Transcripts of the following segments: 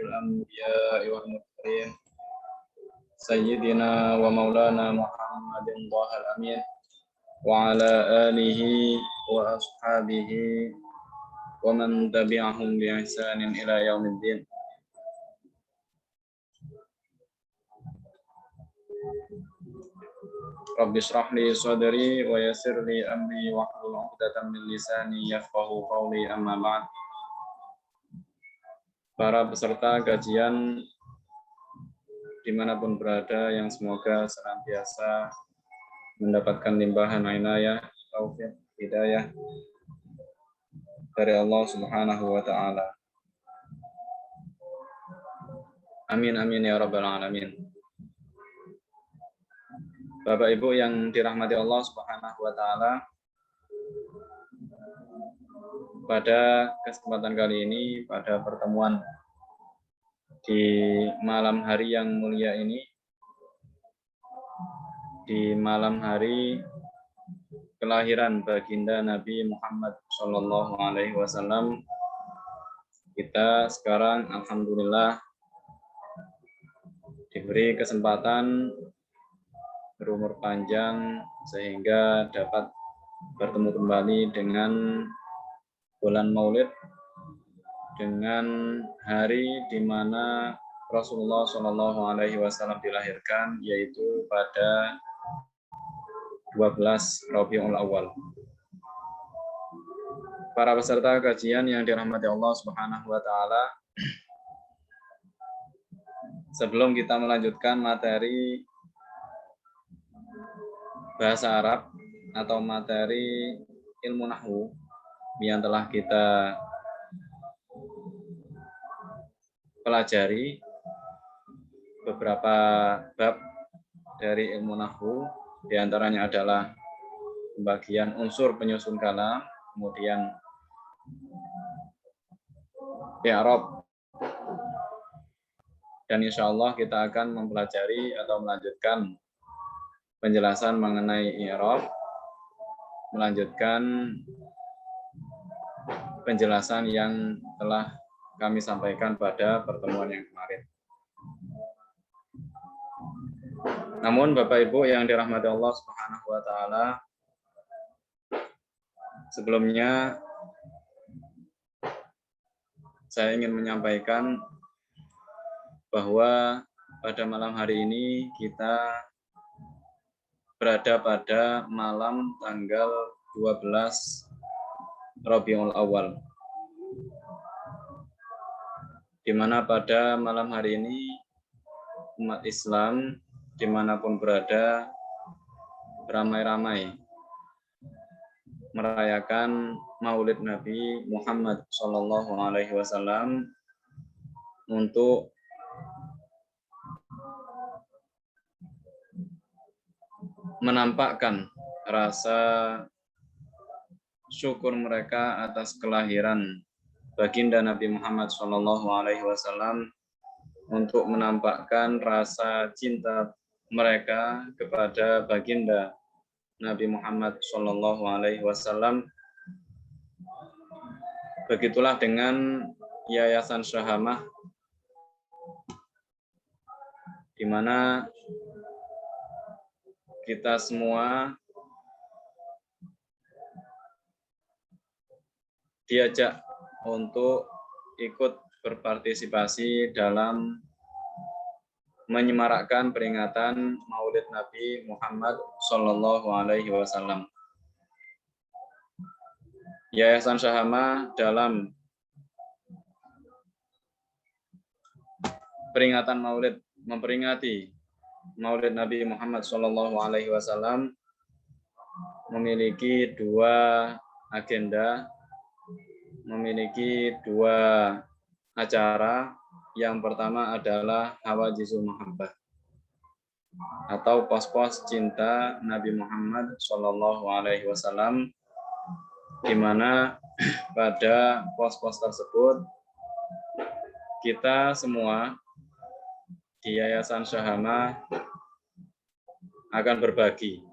الأنبياء والمرسلين سيدنا ومولانا محمد طه الأمين وعلى آله وأصحابه ومن تبعهم بإحسان إلى يوم الدين. Rabbi shrah li sadri wa yassir li amri wahlul 'uqdatam min lisani yafqahu qawli, amma ba'd. Para peserta kajian dimanapun berada, yang semoga senantiasa mendapatkan limpahan inayah, taufik, hidayah dari Allah Subhanahu wa taala. Amin amin ya rabbal alamin. Bapak Ibu yang dirahmati Allah Subhanahu wa taala, pada kesempatan kali ini, pada pertemuan di malam hari yang mulia ini, di malam hari kelahiran baginda Nabi Muhammad Shallallahu Alaihi Wasallam, kita sekarang alhamdulillah diberi kesempatan berumur panjang sehingga dapat bertemu kembali dengan bulan Maulid, dengan hari di mana Rasulullah Shallallahu Alaihi Wasallam dilahirkan, yaitu pada 12 Rabiul Awal. Para peserta kajian yang dirahmati Allah Subhanahu wa taala, sebelum kita melanjutkan materi bahasa Arab atau materi ilmu nahwu yang telah kita pelajari, beberapa bab dari ilmu nahwu, diantaranya adalah pembagian unsur penyusun kalam, kemudian i'rab, dan insya Allah kita akan mempelajari atau melanjutkan penjelasan mengenai i'rab, melanjutkan penjelasan yang telah kami sampaikan pada pertemuan yang kemarin. Namun Bapak Ibu yang dirahmati Allah Subhanahu wa taala, sebelumnya saya ingin menyampaikan bahwa pada malam hari ini kita berada pada malam tanggal 12 Rabiul Awal, di mana pada malam hari ini umat Islam dimanapun berada ramai-ramai merayakan Maulid Nabi Muhammad Shallallahu Alaihi Wasallam untuk menampakkan rasa syukur mereka atas kelahiran baginda Nabi Muhammad Shallallahu Alaihi Wasallam, untuk menampakkan rasa cinta mereka kepada baginda Nabi Muhammad Shallallahu Alaihi Wasallam. Begitulah dengan Yayasan Syahamah, di mana kita semua diajak untuk ikut berpartisipasi dalam menyemarakkan peringatan Maulid Nabi Muhammad Shallallahu Alaihi Wasallam. Yayasan Syahamah dalam peringatan Maulid, memperingati Maulid Nabi Muhammad Shallallahu Alaihi Wasallam, memiliki dua agenda, memiliki dua acara. Yang pertama adalah Hawajizul Mahabbah, atau pos-pos cinta Nabi Muhammad Shallallahu Alaihi Wasallam, di mana pada pos-pos tersebut kita semua di Yayasan Syahamah akan berbagi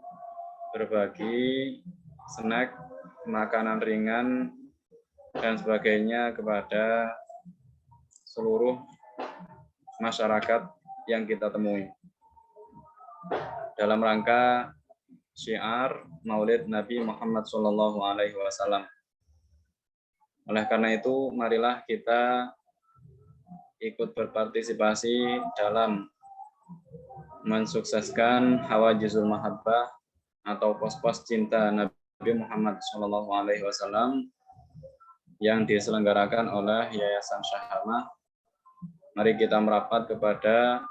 snack, makanan ringan, dan sebagainya kepada seluruh masyarakat yang kita temui dalam rangka syiar Maulid Nabi Muhammad SAW. Oleh karena itu, marilah kita ikut berpartisipasi dalam mensukseskan Hawajizul Mahabbah atau pos-pos cinta Nabi Muhammad SAW yang diselenggarakan oleh Yayasan Syahamah. Mari kita merapat kepada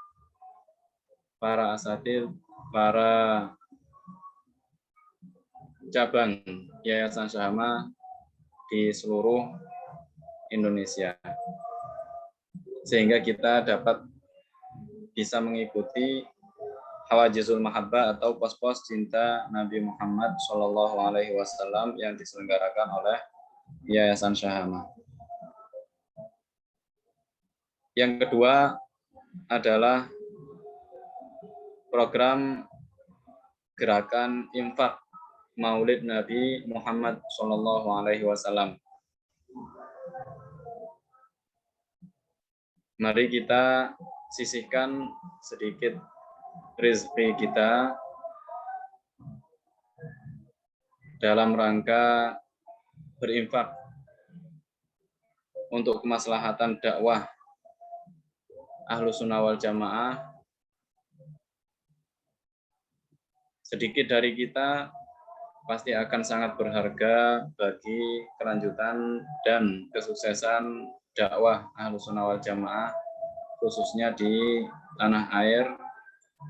para asatidz, para cabang Yayasan Syahamah di seluruh Indonesia, sehingga kita dapat bisa mengikuti Hawajizul Mahabbah atau pos-pos cinta Nabi Muhammad SAW yang diselenggarakan oleh Yayasan Syahamah. Yang kedua adalah program gerakan infak Maulid Nabi Muhammad SAW. Mari kita sisihkan sedikit rezeki kita dalam rangka berinfak untuk kemaslahatan dakwah Ahlus Sunnah wal Jamaah. Sedikit dari kita pasti akan sangat berharga bagi kelanjutan dan kesuksesan dakwah Ahlus Sunnah wal Jamaah, khususnya di tanah air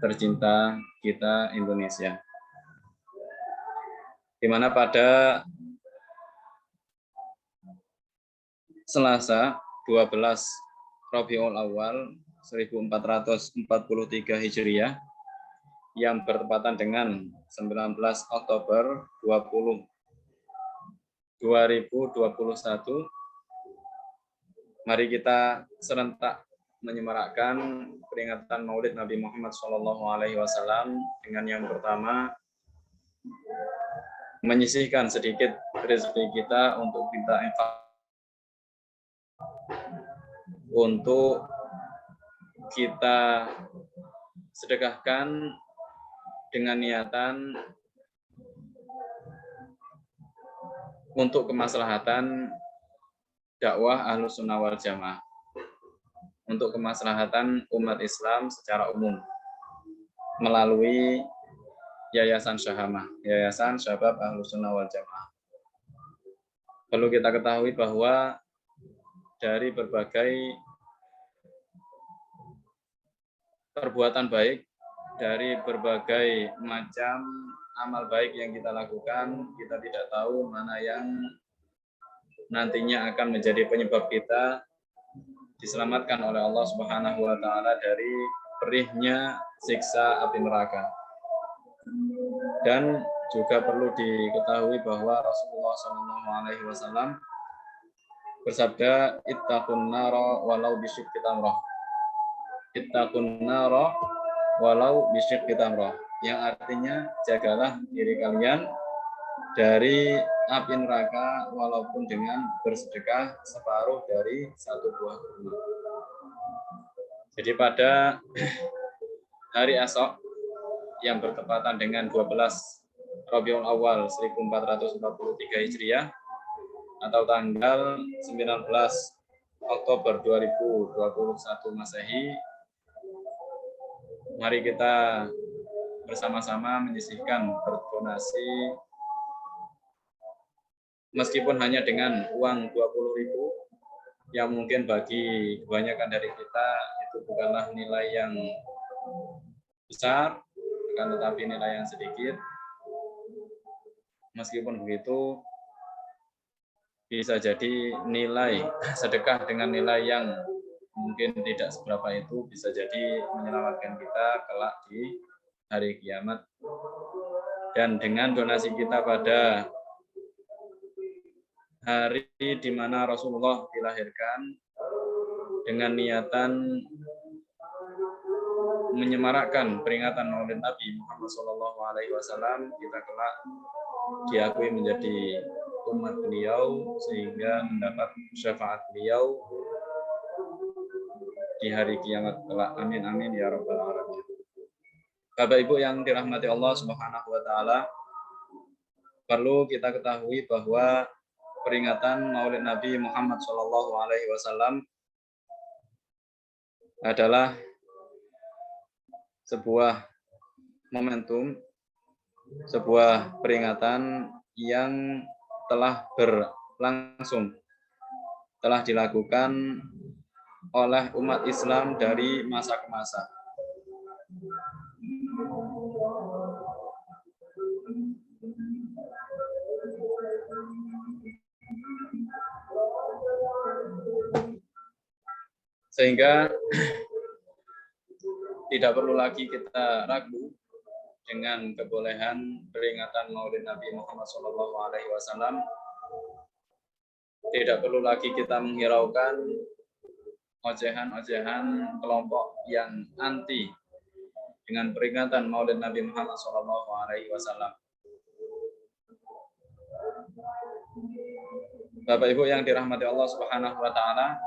tercinta kita Indonesia. Di mana pada Selasa 12 Rabiul Awal 1443 Hijriah yang bertepatan dengan 19 Oktober 2021, mari kita serentak menyemarakkan peringatan Maulid Nabi Muhammad SAW dengan yang pertama menyisihkan sedikit rezeki kita untuk kita infak, untuk kita sedekahkan dengan niatan untuk kemaslahatan dakwah Ahlus Sunnah wal Jamaah, untuk kemaslahatan umat Islam secara umum melalui Yayasan Syahamah, Yayasan Syabab Ahlus Sunnah wal Jamaah. Perlu kita ketahui bahwa dari berbagai perbuatan baik, dari berbagai macam amal baik yang kita lakukan, kita tidak tahu mana yang nantinya akan menjadi penyebab kita diselamatkan oleh Allah Subhanahu wa taala dari perihnya siksa api neraka. Dan juga perlu diketahui bahwa Rasulullah SAW bersabda, ittaqun nara walau bisyikki tamrah. Ittaqun nara walau bisyikki tamrah, yang artinya jagalah diri kalian dari api neraka walaupun dengan bersedekah separuh dari satu buah kurma. Jadi pada hari esok yang bertepatan dengan 12 Rabiul Awal 1443 Hijriah atau tanggal 19 Oktober 2021 Masehi, mari kita bersama-sama menyisihkan berdonasi meskipun hanya dengan uang 20.000 yang mungkin bagi kebanyakan dari kita itu bukanlah nilai yang besar, akan tetapi nilai yang sedikit. Meskipun begitu, bisa jadi nilai sedekah dengan nilai yang mungkin tidak seberapa itu bisa jadi menyelamatkan kita kelak di hari kiamat. Dan dengan donasi kita pada hari di mana Rasulullah dilahirkan, dengan niatan menyemarakkan peringatan Maulid Nabi Muhammad SAW, kita kelak diakui menjadi umat beliau sehingga mendapat syafaat beliau di hari kiamat kelak. Amin amin ya rabbal alamin. Bapak Ibu yang dirahmati Allah Subhanahu wa taala, perlu kita ketahui bahwa peringatan Maulid Nabi Muhammad SAW adalah sebuah momentum, sebuah peringatan yang telah berlangsung, telah dilakukan oleh umat Islam dari masa ke masa. Sehingga tidak perlu lagi kita ragu dengan kebolehan peringatan Maulid Nabi Muhammad SAW. Tidak perlu lagi kita menghiraukan ojehan-ojehan kelompok yang anti dengan peringatan Maulid Nabi Muhammad SAW. Bapak Ibu yang dirahmati Allah Subhanahu wa taala,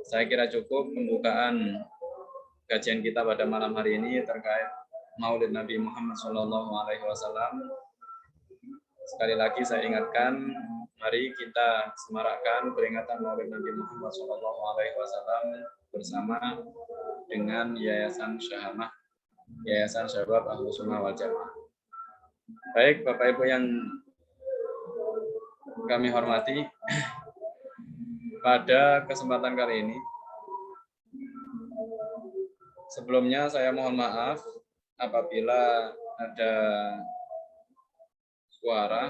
saya kira cukup pembukaan kajian kita pada malam hari ini terkait Maulid Nabi Muhammad SAW. Sekali lagi saya ingatkan, mari kita semarakkan peringatan Maulid Nabi Muhammad SAW bersama dengan Yayasan Syahamah, Yayasan Syabab Ahlus Sunnah wal Jamaah. Baik, Bapak Ibu yang kami hormati, pada kesempatan kali ini, sebelumnya saya mohon maaf apabila ada suara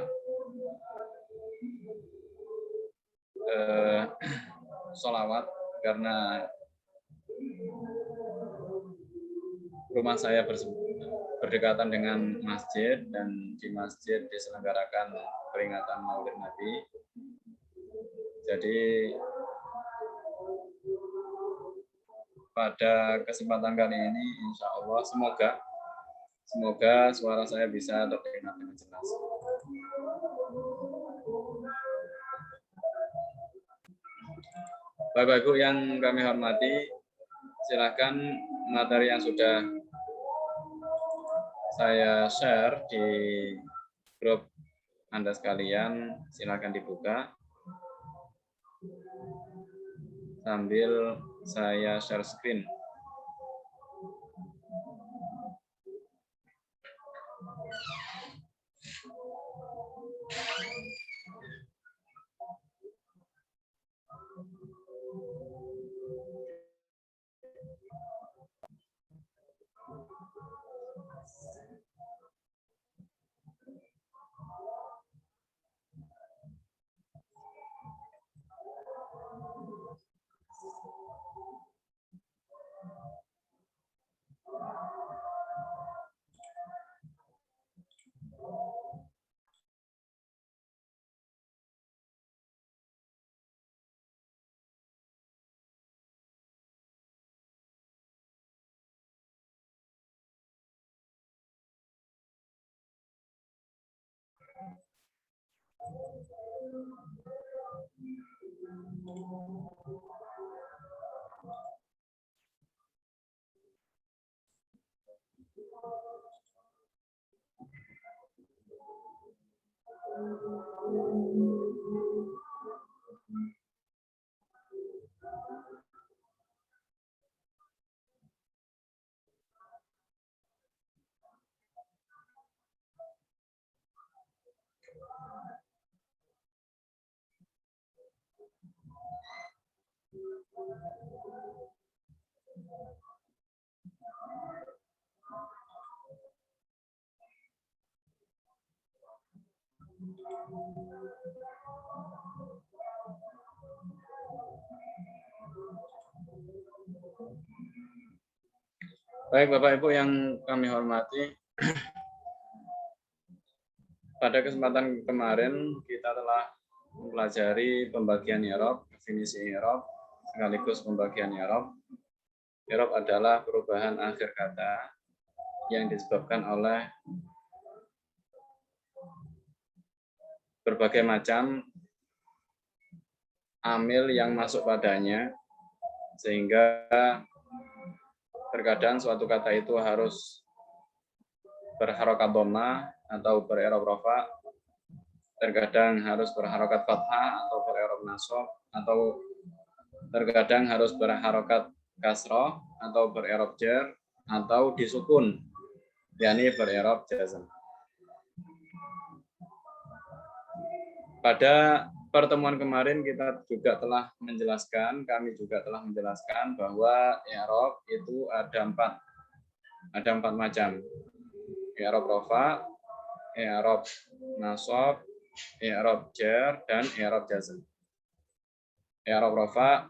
sholawat, karena rumah saya berdekatan dengan masjid dan di masjid diselenggarakan peringatan Maulid Nabi. Jadi pada kesempatan kali ini, insya Allah semoga suara saya bisa terdengar dengan jelas. Bapak Ibu yang kami hormati, silakan materi yang sudah saya share di grup Anda sekalian, silakan dibuka sambil saya share screen. Baik Bapak Ibu yang kami hormati, pada kesempatan kemarin kita telah mempelajari pembagian i'rab, definisi i'rab, sekaligus pembagian i'rab. I'rab adalah perubahan akhir kata yang disebabkan oleh berbagai macam amil yang masuk padanya, sehingga terkadang suatu kata itu harus berharokat dhamma atau bererob rofa, terkadang harus berharokat fathah atau bererob nasab, atau terkadang harus berharokat kasroh atau bererob jar, atau disukun, yakni bererob jazm. Pada pertemuan kemarin kami juga telah menjelaskan bahwa i'rab itu ada empat macam. I'rab rofa, i'rab nasab, i'rab jar, dan i'rab jazm. I'rab rofa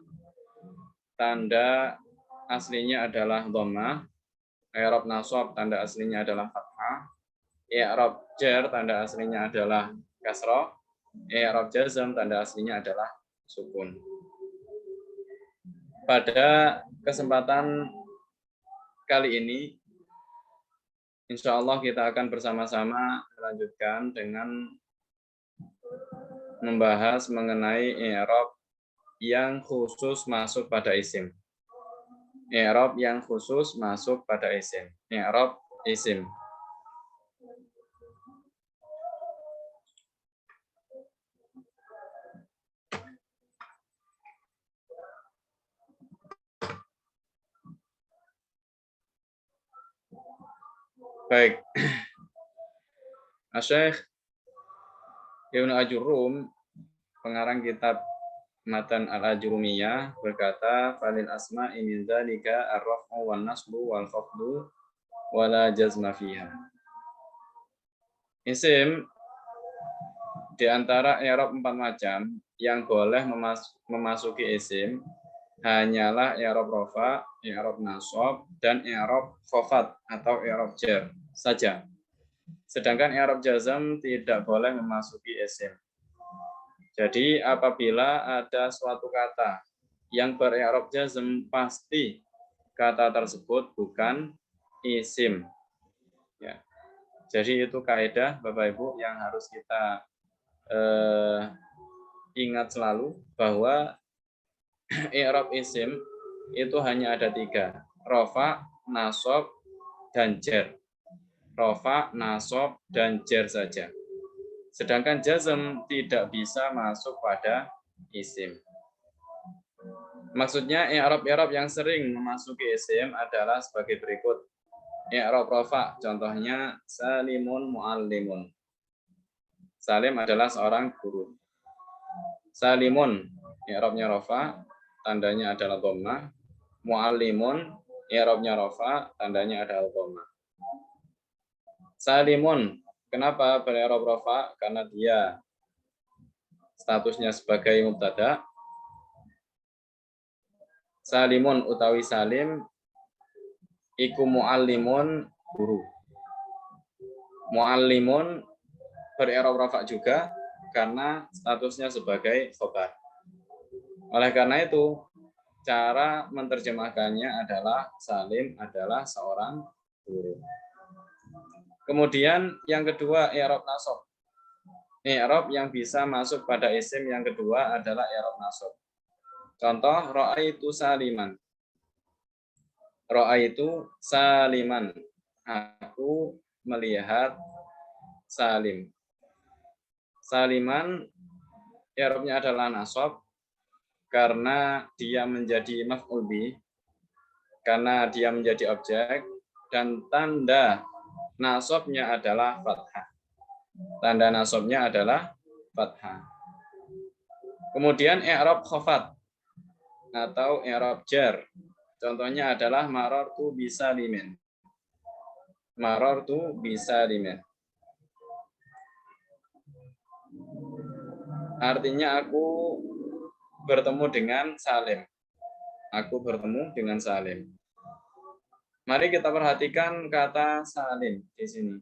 tanda aslinya adalah dhammah, i'rab nasab tanda aslinya adalah fathah, i'rab jar tanda aslinya adalah kasrah, i'rab jazm tanda aslinya adalah sukun. Pada kesempatan kali ini, insya Allah kita akan bersama-sama melanjutkan dengan membahas mengenai i'rab yang khusus masuk pada isim. I'rab yang khusus masuk pada isim. I'rab isim. Baik. Asy-Syaikh Ibnu Ajurrum, pengarang kitab Matan al-Ajrumiyah, berkata, "Falil asma'i min dzalika ar-raf'u wan nasbu wal khafdu wala jazma fiha." Isim di antara i'rab 4 macam yang boleh memasuki isim hanyalah i'rab rafa, i'rab nasab, dan i'rab khafad atau i'rab jar saja. Sedangkan i'rab jazm tidak boleh memasuki isim. Jadi apabila ada suatu kata yang ber-i'rab jazm, pasti kata tersebut bukan isim. Ya. Jadi itu kaidah Bapak Ibu yang harus kita ingat selalu, bahwa i'rab isim itu hanya ada 3, rafa, nasab, dan jar. Rafa, nasab, dan jar saja. Sedangkan jazm tidak bisa masuk pada isim. Maksudnya i'rab yang sering memasuki isim adalah sebagai berikut. I'rab rafa, contohnya Salimun muallimun. Salim adalah seorang guru. Salimun, i'rabnya rafa, tandanya adalah dhammah. Muallimun, i'rabnya rafa, tandanya adalah dhammah. Salimun, kenapa ber-i'rab rafa? Karena dia statusnya sebagai mubtada. Salimun utawi salim iku muallimun, guru. Muallimun ber-i'rab rafa juga karena statusnya sebagai khobar. Oleh karena itu, cara menerjemahkannya adalah salim adalah seorang guru. Kemudian yang kedua, i'rab nasab. I'rab yang bisa masuk pada isim yang kedua adalah i'rab nasab. Contoh, ra'aitu saliman. Ra'aitu saliman. Aku melihat salim. Saliman i'rabnya adalah nasab karena dia menjadi maf'ul bih, karena dia menjadi objek, dan tanda nasabnya adalah fathah. Tanda nasabnya adalah fathah. Kemudian i'rab khafad atau i'rab jar. Contohnya adalah marartu bisalimin. Marartu bisalimin. Artinya aku bertemu dengan Salim. Aku bertemu dengan Salim. Mari kita perhatikan kata Salim di sini.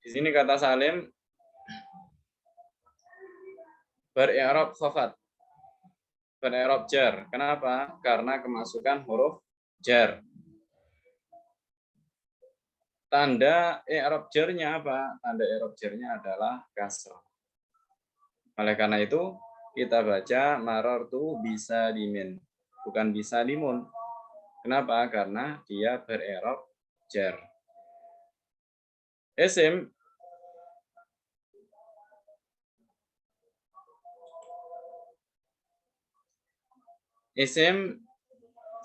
Di sini kata Salim ber-i'rab khafad, ber-i'rab jar. Kenapa? Karena kemasukan huruf jar. Tanda i'rab jarnya apa? Tanda i'rab jarnya adalah kasrah. Oleh karena itu, kita baca marartu bisa limin, bukan bisa limun. Kenapa? Karena dia ber'irab jar. Isim isim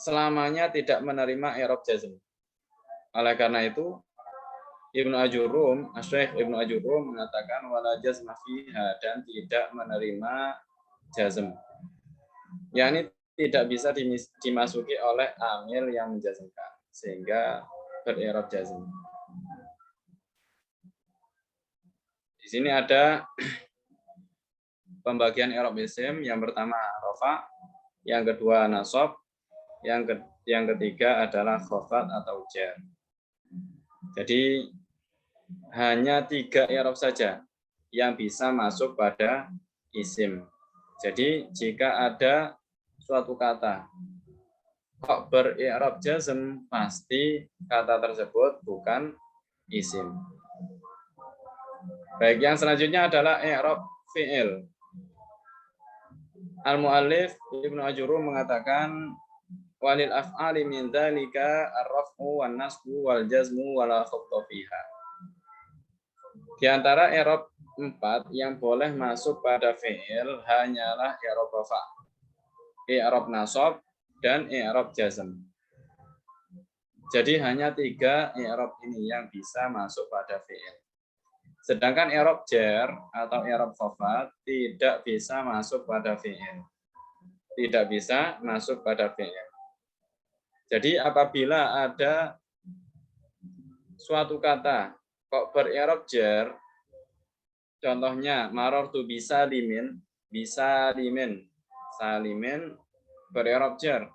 selamanya tidak menerima i'rab jazm. Oleh karena itu Ibnu Ajurum, Asy-Syaikh Ibnu Ajurum mengatakan wala jazma fiha, dan tidak menerima jazm. Yakni tidak bisa dimasuki oleh amil yang menjazmkan sehingga ber'irab jazm. Di sini ada pembagian i'rab isim, yang pertama rafa, yang kedua nasab, yang ketiga adalah khafat atau jar. Jadi hanya 3 i'rab saja yang bisa masuk pada isim. Jadi jika ada suatu kata kok ber'irab jazm, pasti kata tersebut bukan isim. Baik, yang selanjutnya adalah i'rab fi'il. Al-muallif Ibnu Ajurum mengatakan walil af'ali min dzalika ar-raf'u wan nasbu wal jazmu wala khafta fiha. Di antara i'rab 4 yang boleh masuk pada fi'il hanyalah i'rab rafa', i'rab nasab, dan i'rab jazm. Jadi hanya 3 i'rab ini yang bisa masuk pada fi'il. Sedangkan i'rab jar atau i'rab khafat tidak bisa masuk pada fi'il. Tidak bisa masuk pada fi'il. Jadi apabila ada suatu kata kok ber'irab jar, contohnya marartu bisa limin, salimin ber'irab jar,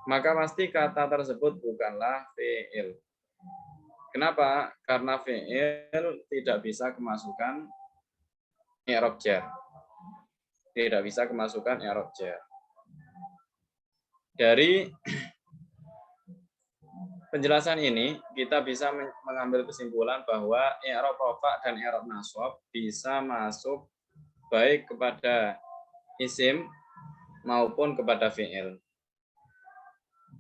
maka pasti kata tersebut bukanlah fi'il. Kenapa? Karena fi'il tidak bisa kemasukan i'rab jar. Tidak bisa kemasukan i'rab jar. Dari penjelasan ini kita bisa mengambil kesimpulan bahwa i'rab rafa' dan i'rab nasab bisa masuk baik kepada isim maupun kepada fi'il.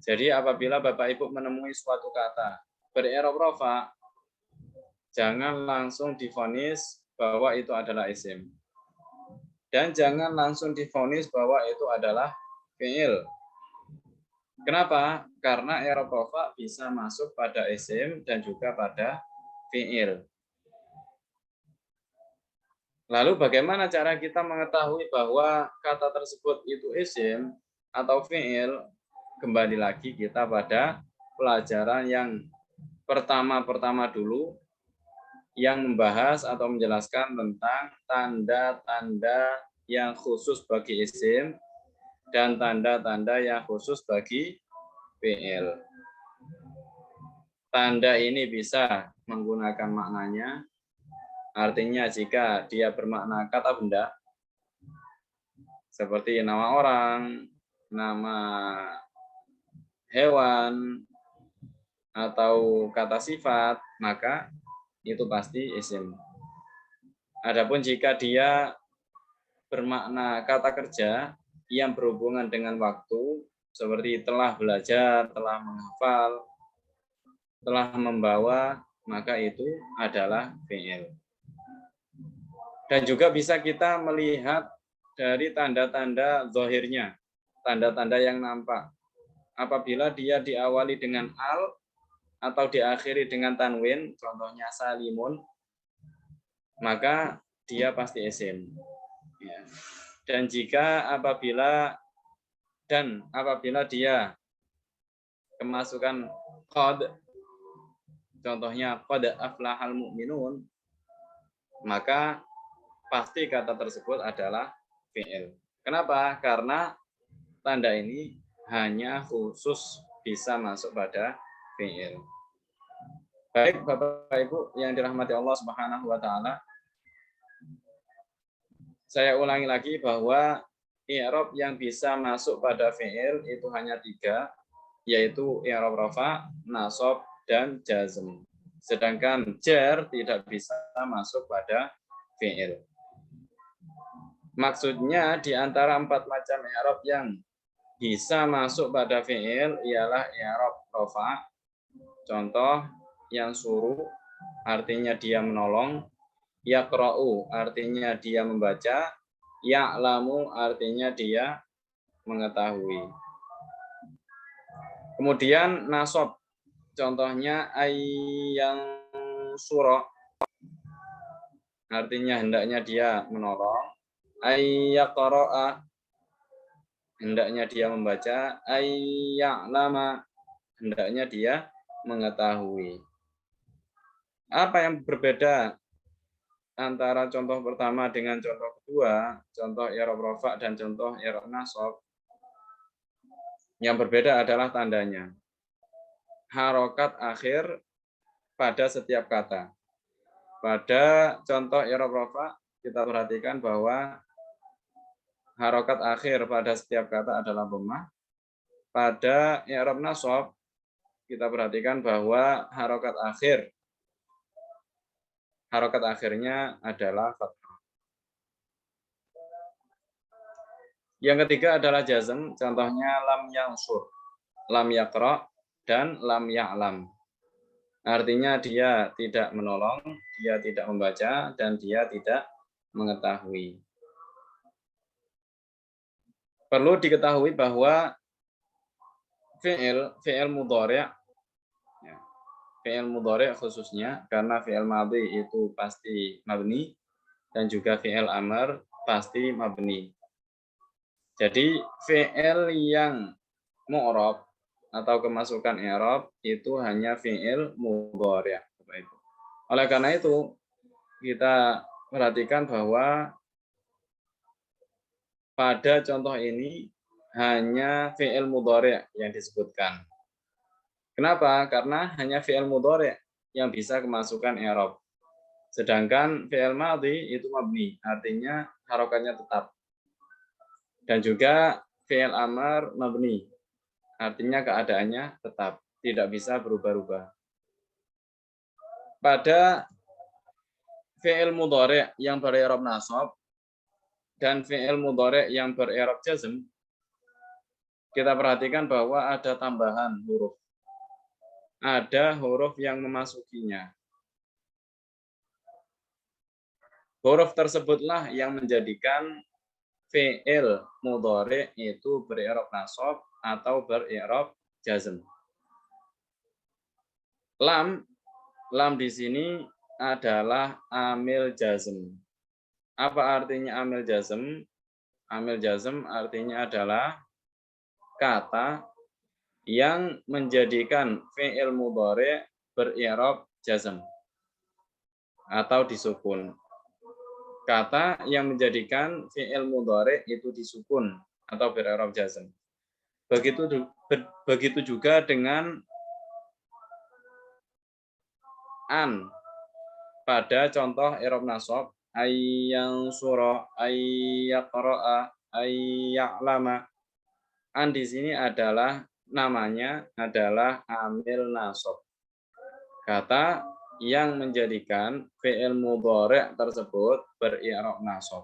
Jadi apabila Bapak Ibu menemui suatu kata ber'irab rafa', jangan langsung divonis bahwa itu adalah isim. Dan jangan langsung divonis bahwa itu adalah fi'il. Kenapa? Karena i'rab rafa' bisa masuk pada isim dan juga pada fi'il. Lalu bagaimana cara kita mengetahui bahwa kata tersebut itu isim atau fi'il? Kembali lagi kita pada pelajaran yang pertama dulu, yang membahas atau menjelaskan tentang tanda-tanda yang khusus bagi isim dan tanda-tanda yang khusus bagi fi'il. Tanda ini bisa menggunakan maknanya, artinya jika dia bermakna kata benda, seperti nama orang, nama hewan, atau kata sifat, maka itu pasti isim. Adapun jika dia bermakna kata kerja yang berhubungan dengan waktu, seperti telah belajar, telah menghafal, telah membawa, maka itu adalah fi'il. Dan juga bisa kita melihat dari tanda-tanda zahirnya, tanda-tanda yang nampak. Apabila dia diawali dengan al atau diakhiri dengan tanwin, contohnya salimun, maka dia pasti isim. Ya. Dan apabila dia kemasukan qad, contohnya qad aflahal mu'minun, maka pasti kata tersebut adalah fi'il. Kenapa? Karena tanda ini hanya khusus bisa masuk pada fi'il. Baik Bapak Ibu yang dirahmati Allah Subhanahu wa taala, saya ulangi lagi bahwa i'rab yang bisa masuk pada fi'il itu hanya 3, yaitu i'rab rafa', nasab, dan jazm. Sedangkan jar tidak bisa masuk pada fi'il. Maksudnya di antara 4 macam i'rab yang bisa masuk pada fi'il ialah i'rab rafa. Contoh yang suruh artinya dia menolong, yaqra'u artinya dia membaca, ya'lamu artinya dia mengetahui. Kemudian nasab contohnya yang surah artinya hendaknya dia menolong, ayyaqra'a hendaknya dia membaca, ayya'lama hendaknya dia mengetahui. Apa yang berbeda antara contoh pertama dengan contoh kedua, contoh i'rab rafa dan contoh i'rab nasab? Yang berbeda adalah tandanya. Harokat akhir pada setiap kata. Pada contoh i'rab rafa kita perhatikan bahwa harokat akhir pada setiap kata adalah dhammah. Pada i'rab nasab kita perhatikan bahwa harokat akhirnya adalah fathah. Yang ketiga adalah jazm, contohnya lam yansur, lam yaqra dan lam ya'lam. Artinya dia tidak menolong, dia tidak membaca dan dia tidak mengetahui. Perlu diketahui bahwa fi'il mudhari' khususnya karena fi'il madhi itu pasti mabni dan juga fi'il amr pasti mabni. Jadi fi'il yang mu'rab atau kemasukan i'rab itu hanya fi'il mudhari'. Oleh karena itu kita perhatikan bahwa pada contoh ini hanya fi'il mudhari' yang disebutkan. Kenapa? Karena hanya fi'il mudhari' yang bisa kemasukan i'rab. Sedangkan fi'il madhi itu mabni, artinya harokatnya tetap. Dan juga fi'il amr mabni, artinya keadaannya tetap, tidak bisa berubah-ubah. Pada fi'il mudhari' yang ber-i'rab nasab dan fi'il mudhari' yang ber-i'rab jazm, kita perhatikan bahwa ada tambahan huruf. Ada huruf yang memasukinya. Huruf tersebutlah yang menjadikan fi'il mudhari' itu ber-i'rab nasab atau ber-i'rab jazm. Lam di sini adalah amil jazm. Apa artinya amil jazm? Amil jazm artinya adalah kata yang menjadikan fi'il mudhari' ber-i'rab jazm atau disukun. Kata yang menjadikan fi'il mudhari' itu disukun atau ber-i'rab jazm. Begitu juga dengan an pada contoh i'rab nasab, ayyansura, ayyaqra'a, ayya'lama. An di sini adalah namanya adalah amil nasab. Kata yang menjadikan fi'il mudhari' tersebut ber-i'rab nasab.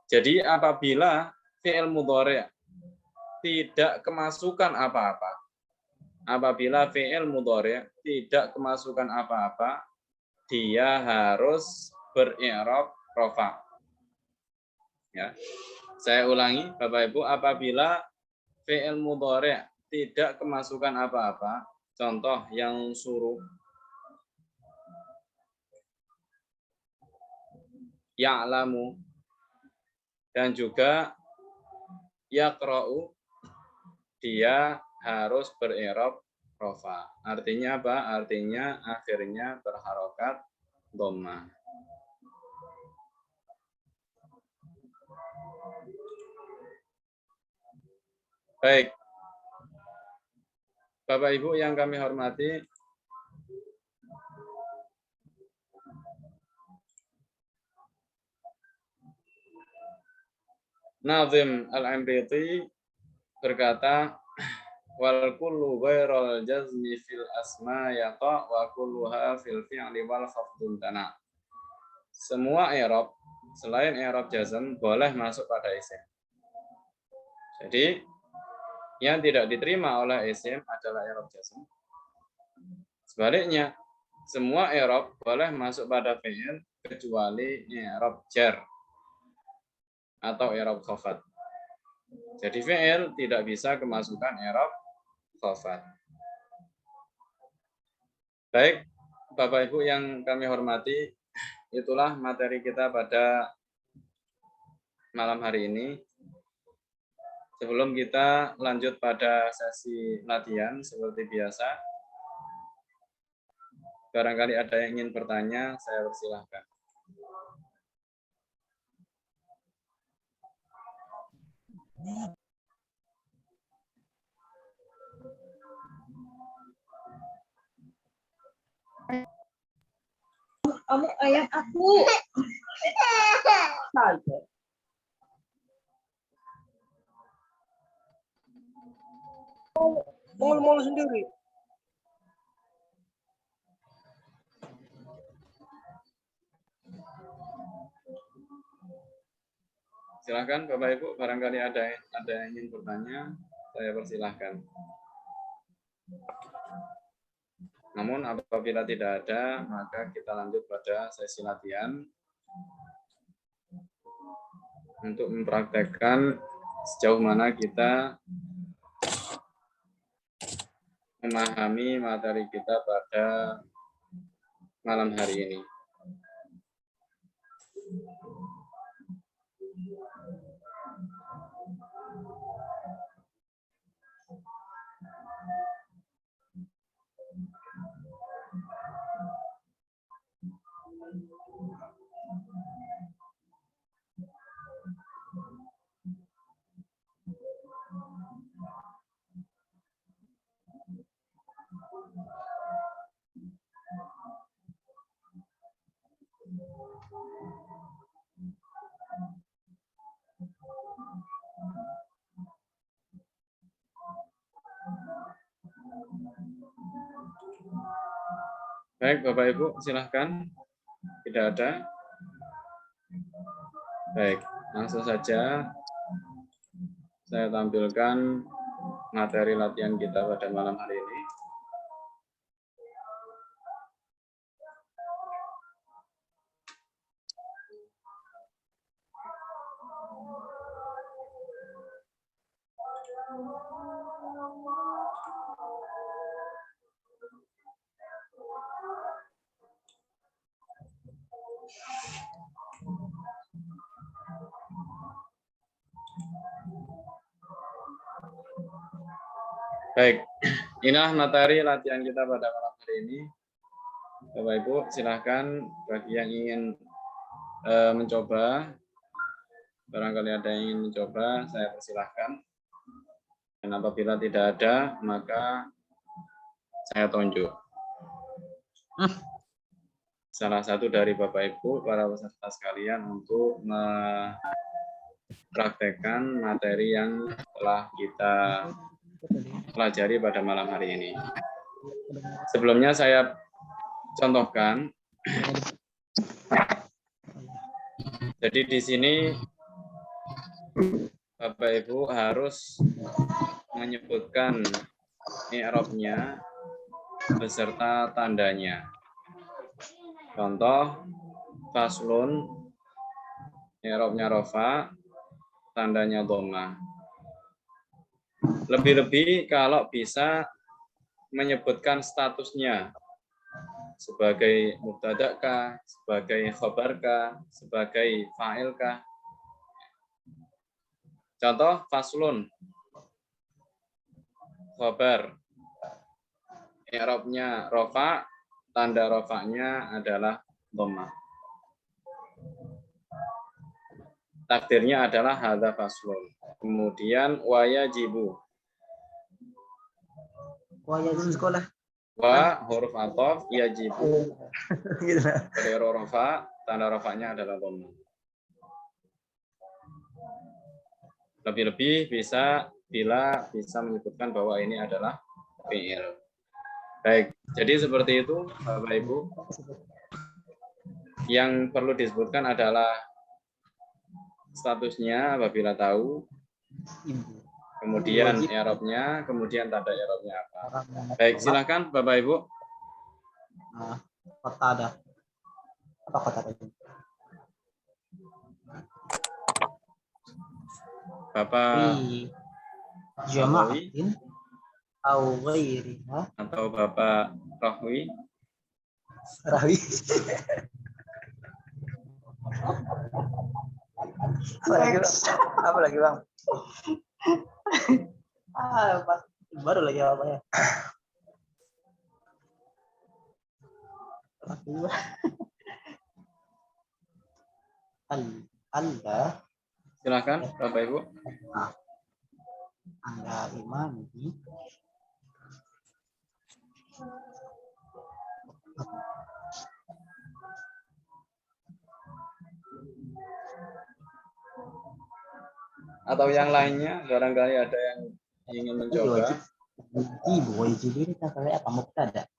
Jadi apabila fi'il mudhari' tidak kemasukan apa-apa, apabila fi'il mudhari' tidak kemasukan apa-apa, dia harus ber-i'rab rafa. Ya. Saya ulangi, Bapak Ibu, apabila fi'il mudhari' tidak kemasukan apa-apa, contoh yang suruh, ya'lamu, dan juga yaqra'u, dia harus ber-i'rab rafa. Artinya apa? Artinya akhirnya berharokat dhammah. Baik. Bapak Ibu yang kami hormati, Nazim Al-Amriti berkata, wal kullu ghairal jazmi fil asma yaqa wa kulluha fil fi'li wal khafdun tana. semua i'rab selain i'rab jazm boleh masuk pada isim. Jadi yang tidak diterima oleh isim adalah i'rab jazm. Sebaliknya, semua i'rab boleh masuk pada fi'il kecuali i'rab jar atau i'rab khafat. Jadi fi'il tidak bisa kemasukan i'rab khafat. Baik, Bapak Ibu yang kami hormati, itulah materi kita pada malam hari ini. Sebelum kita lanjut pada sesi latihan seperti biasa, barangkali ada yang ingin bertanya, saya persilahkan. Kamu ayam aku. Mul sendiri. Silakan Bapak Ibu, barangkali ada yang ingin bertanya, saya persilahkan. Namun apabila tidak ada, maka kita lanjut pada sesi latihan untuk mempraktekkan sejauh mana kita memahami materi kita pada malam hari ini. Baik, Bapak Ibu, silahkan. Tidak ada? Baik, langsung saja saya tampilkan materi latihan kita pada malam hari ini. Baik, inilah materi latihan kita pada malam hari ini. Bapak Ibu, silahkan bagi yang ingin mencoba, barangkali ada yang ingin mencoba, saya persilahkan. Dan apabila tidak ada, maka saya tunjuk. Salah satu dari Bapak Ibu, para peserta sekalian, untuk mempraktekkan materi yang telah kita pelajari pada malam hari ini. Sebelumnya saya contohkan. Jadi di sini Bapak Ibu harus menyebutkan i'rabnya beserta tandanya. Contoh, faslun, i'rabnya rafa, tandanya dhammah. Lebih-lebih kalau bisa menyebutkan statusnya sebagai mubtada kah, sebagai khabar kah, sebagai fa'il kah. Contoh, faslun, khabar, i'rabnya rafa, tanda rafa'nya adalah dhammah. Takdirnya adalah hadza faslun. Kemudian wayajibu. Wajib sekolah. Wa huruf ataf, yajibu. Dari rafa, tanda rafa'nya adalah dhammah. Lebih-lebih bisa bila bisa menyebutkan bahwa ini adalah fi'il. Baik, jadi seperti itu Bapak Ibu. Yang perlu disebutkan adalah statusnya apabila tahu, Ibu. kemudian Wajib. i'rabnya, kemudian tanda i'rabnya apa. Orang yang Baik, sholat. silakan Bapak Ibu. Nah, kota ada. Apa kota ada? Bapak Fi jama'atin au ghairiha. atau Bapak Rohwi. Rawi. Apa lagi bang? Apa? Baru lagi apa ya? Anda Silakan Bapak Ibu. Anda imani Atau yang lainnya, barangkali ada yang ingin mencoba. Ibu wajib ini kata apa mubtada?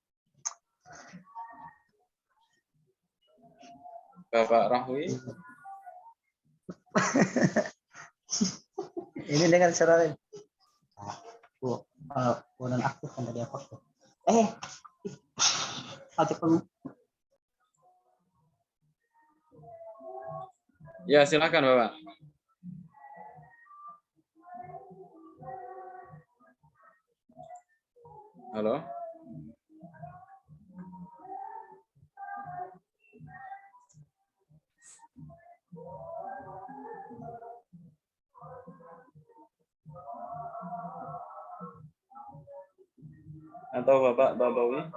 Bapak Rohwi. Ini dengan cara lain. Kemudian aktif kan tadi apa tuh? Aktif dulu. Ya, silakan Bapak. Halo. Atau Bapak Babawi.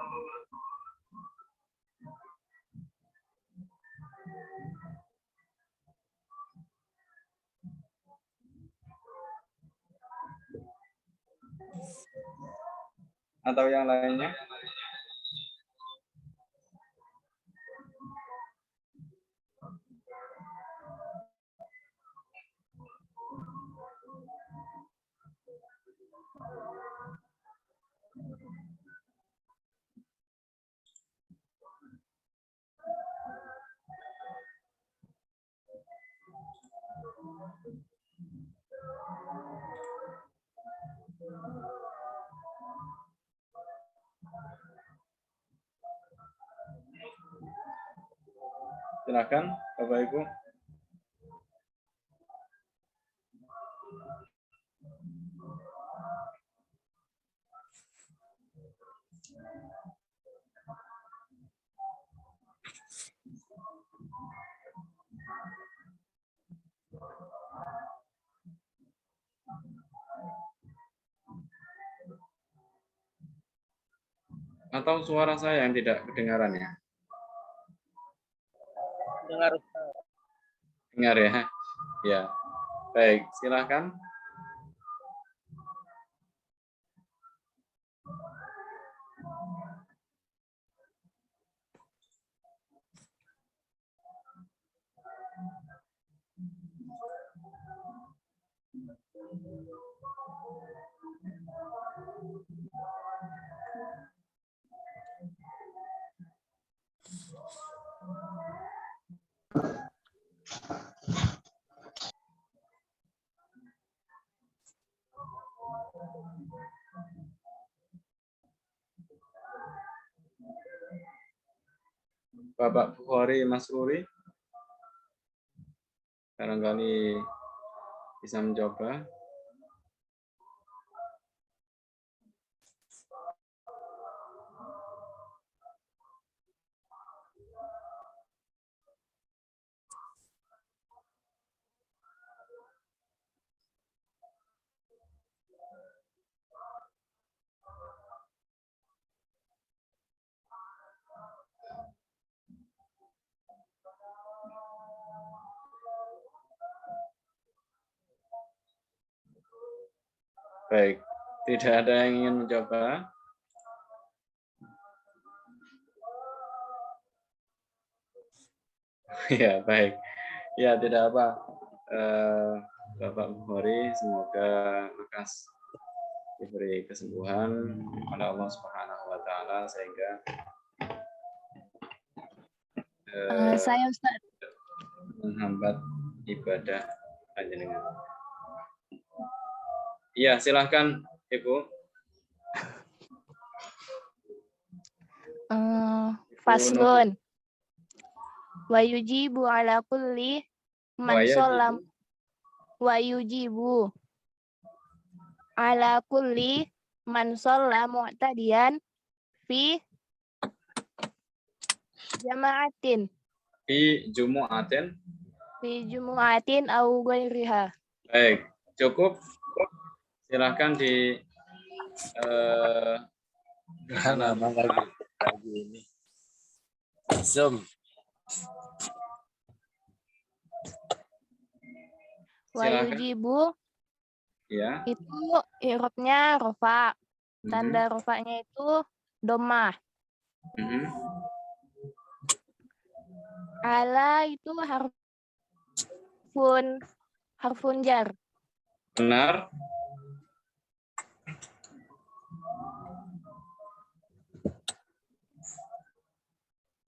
Atau yang lainnya. Silakan Bapak Ibu. Atau suara saya yang tidak kedengaran ya? Dengar. Dengar ya? Ya. Baik, silakan. Bapak Bukhari Masruri. Barangkali bisa mencoba. Baik, tidak ada yang ingin mencoba. Ya, baik. Ya, tidak apa. Bapak Bukhari, semoga lekas diberi kesembuhan oleh Allah Subhanahu wa taala sehingga Saya Ustaz. menghambat ibadah panjenengan. Iya, silahkan Ibu. Faslun. Wa yujibu ala kulli man sholam. Wa yujibu ala kulli man sholam mu'tadiyan fi jama'atin. Fi jumu'atin. Fi jumu'atin au ghairiha. Baik, cukup. Silahkan di lagi ini. Zoom. Wa yujibu Ya. itu i'rabnya rofa. Tanda rofanya itu domah. Ala itu harfun jar. Benar.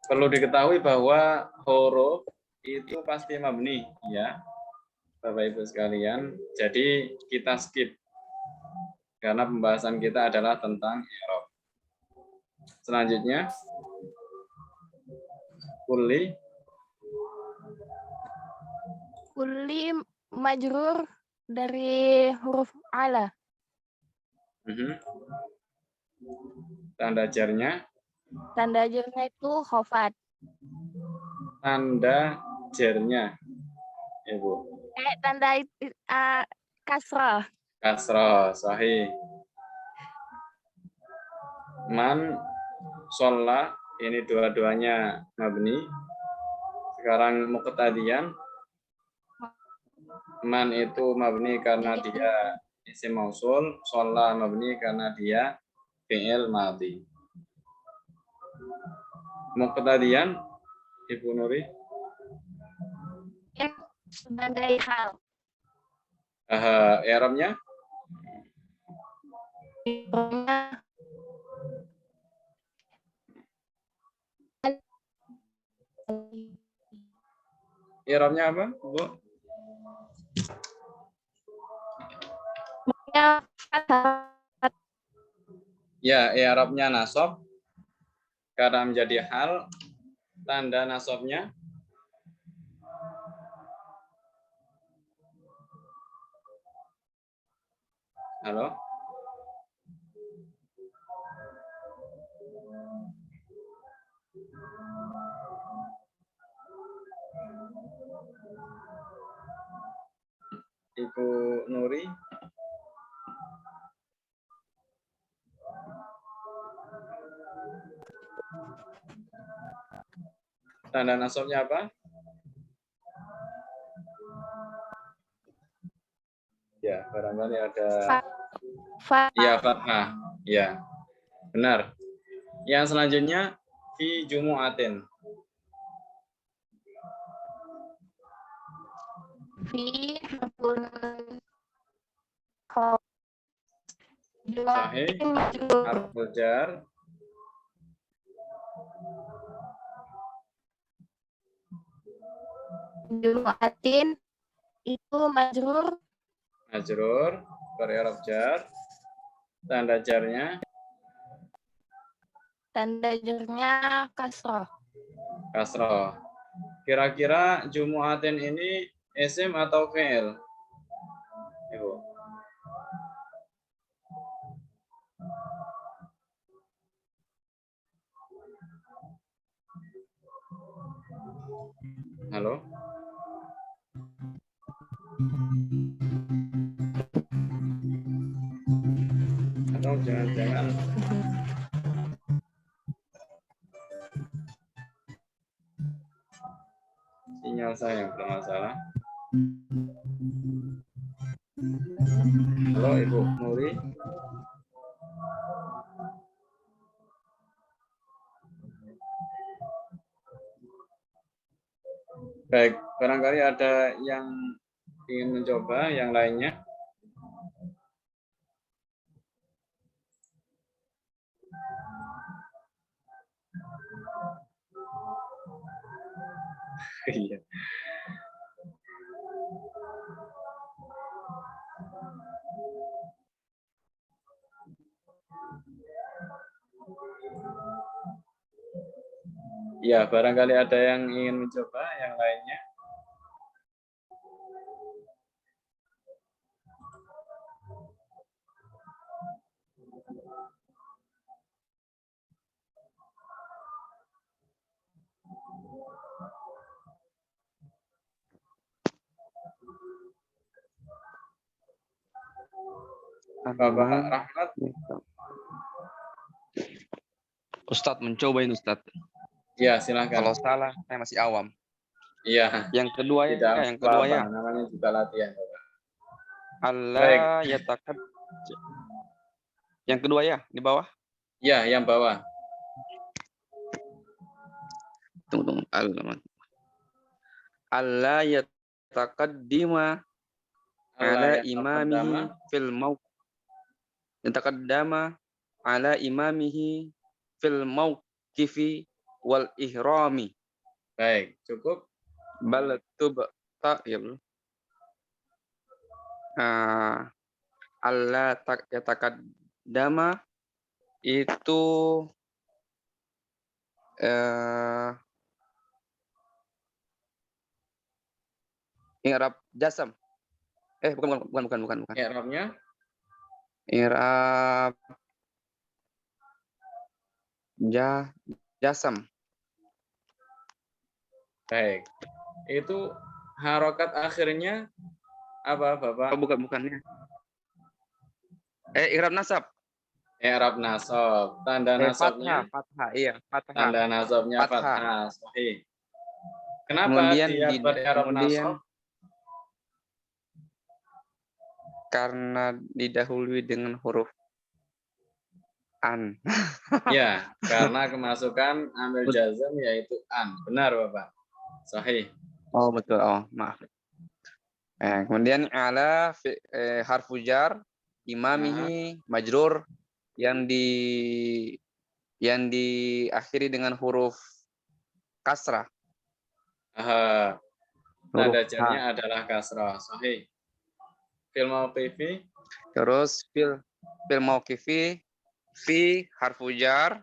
Perlu diketahui bahwa huruf itu pasti mabni, ya, Bapak Ibu sekalian. Jadi kita skip karena pembahasan kita adalah tentang i'rab. Selanjutnya, kulli Majrur dari huruf ala. Tanda jarnya. Tanda jarnya itu khofat. Tanda jarnya, Ibu. Tanda kasrah. Kasrah, sahih. Man, sholla, ini dua-duanya mabni. Sekarang muqtadiyan. Man itu mabni karena dia isim mausul, sholla mabni karena dia fi'il madhi. Muqtadiyan, Ibu Nuri. Sebagai hal. I'rabnya? I'rabnya apa, Bu? Ya, i'rabnya nasab karena menjadi hal. Tanda nasabnya halo. Ibu Nuri. Tanda nasabnya apa? Ya, barangkali ada. Ya, fathah. Ya, benar. Yang selanjutnya fi jumu'atin. Fi Sahih. Harful jar. Jumu'atin itu majrur. Majrur, beri'rab jar. Tanda jarnya. Tanda jarnya kasroh. Kasroh. Kira-kira jumu'atin ini isim atau fi'il? Ibu. Halo? Atau jangan-jangan sinyal saya yang bermasalah. Halo Ibu Nuri. Baik, barangkali ada yang ingin mencoba yang lainnya. Iya. Ya, barangkali ada yang ingin mencoba, yang lainnya. Bapak Rahmat. Ustadz mencoba ini Ustadz. Ya, silakan. Kalau salah saya masih awam. Iya. Yang kedua ya, Tidak yang kedua apa-apa, ya. namanya juga latihan, Bapak. Allah yatakad. Yang kedua ya, di bawah. Ya, yang bawah. Tunggu. Allah yataqaddima ala imamihi fil mauqif. Yataqaddama ala imamihi fil mauqifi wal ihrami. Baik, cukup. Bal tubta ya belum. Allah yataqaddama itu i'rab jasam. Bukan. I'rabnya? I'rab jasam. Baik. Itu harokat akhirnya apa, Bapak? Oh, bukannya. I'rab nasab. I'rab nasab. Tanda nasabnya? Fathah, iya, fathah. Tanda nasabnya fathah. Sahih. Kenapa Kemudian dia ber-i'rab nasab? Karena didahului dengan huruf an. Ya, karena kemasukan amil jazam yaitu an. Benar, Bapak. Sahih. Oh, betul. Oh, maaf. Kemudian ala harfu jar imamihi majrur yang diakhiri dengan huruf kasrah. Tanda jarnya adalah kasrah. Sahih. Fil mauqifi. Terus fil mauqifi fi harfu jar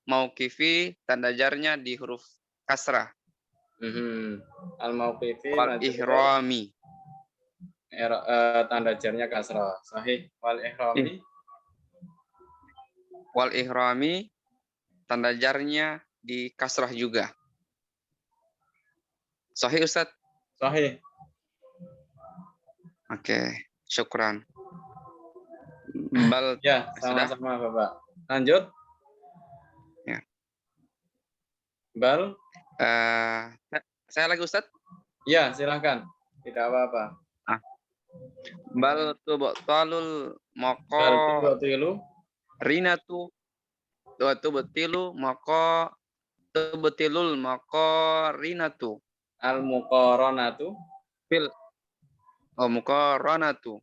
mauqifi tanda jarnya di huruf kasrah. Al mauqifi Wal ihrami. Tanda jarnya kasrah. Sahih. Wal ihrami. Wal ihrami tanda jarnya di kasrah juga. Sahih Ustaz? Sahih. Oke, syukran. Ya, sama-sama Bapak. Lanjut. Ya. Bal. Saya lagi Ustaz? Ya, silakan. Tidak apa-apa. Bal tubtalul rinatu tubtilul rinatu al muqaranatu muqaranatu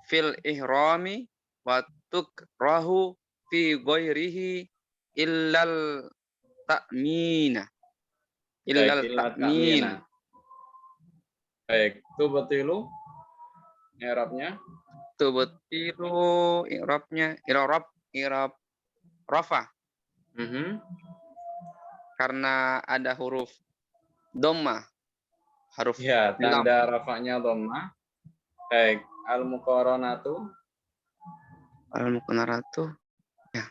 fil ihrami wa tukrahu fi ghairihi illal ta'mina. Baik, tubtilu i'rabnya. Tubtilu i'rabnya i'rab rafa. Karena ada huruf dhamma. Ya, tanda rafanya dhamma. Baik, al muqaranatu. Ya.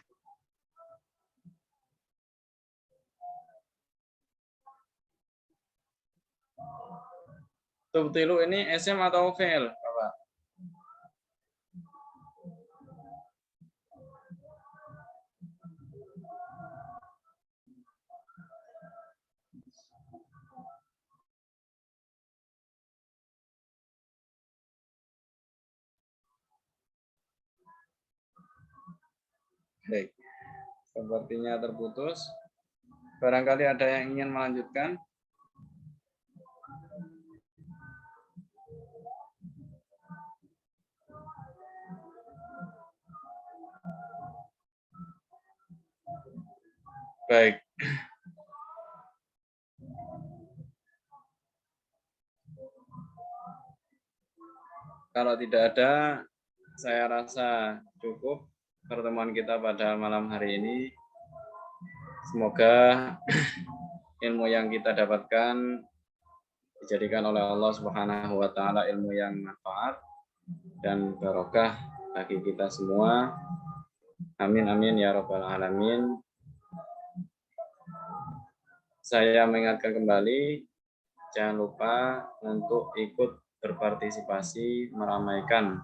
Tubtilu ini SM atau fi'il, Bapak? Baik, sepertinya terputus. Barangkali ada yang ingin melanjutkan. Baik. Kalau tidak ada, saya rasa cukup pertemuan kita pada malam hari ini. Semoga ilmu yang kita dapatkan dijadikan oleh Allah Subhanahu wa taala ilmu yang manfaat dan barokah bagi kita semua. Amin amin ya rabbal alamin. Saya mengingatkan kembali, jangan lupa untuk ikut berpartisipasi meramaikan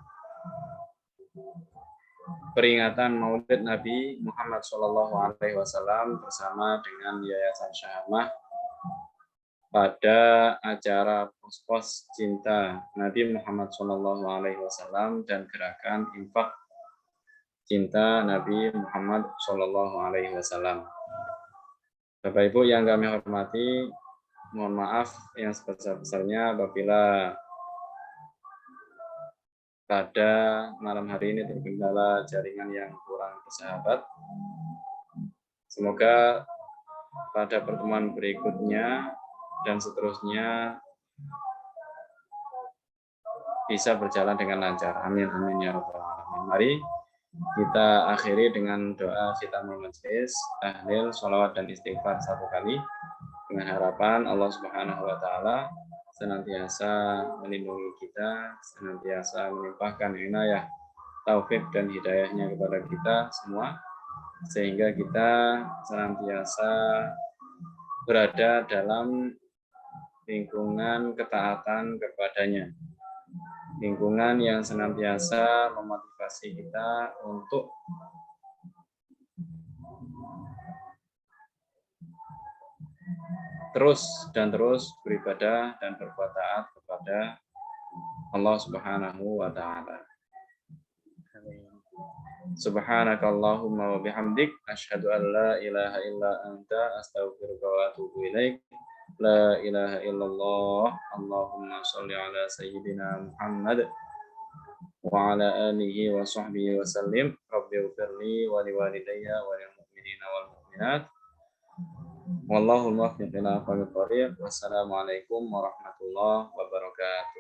peringatan Maulid Nabi Muhammad SAW bersama dengan Yayasan Syahamah pada acara Pos-Pos Cinta Nabi Muhammad SAW dan gerakan infak cinta Nabi Muhammad SAW. Bapak Ibu yang kami hormati, mohon maaf yang sebesar-besarnya apabila pada malam hari ini terkendala jaringan yang kurang bersahabat. Semoga pada pertemuan berikutnya dan seterusnya bisa berjalan dengan lancar. Amin amin ya rabbal alamin. Mari kita akhiri dengan doa khitamul majlis, tahlil, sholawat dan istighfar 1 kali dengan harapan Allah Subhanahu wa taala senantiasa melindungi kita, senantiasa melimpahkan inayah, taufik dan hidayahnya kepada kita semua sehingga kita senantiasa berada dalam lingkungan ketaatan kepadanya. Lingkungan yang senantiasa memotivasi kita untuk terus beribadah dan berbuat taat kepada Allah Subhanahu wa taala. Subhanakallahumma wa bihamdik asyhadu an la ilaha illa anta astaghfiruka wa atubu ilaik. La ilaha illallah. Allahumma shalli ala sayyidina Muhammad wa ala alihi wa sahbihi wa sallim. Rabbighfirli wa liwalidayya wa lil mu'minina wal mu'minat. Wallahu muwaffiq ila aqwamit thoriq. Wassalamualaikum warahmatullahi wabarakatuh.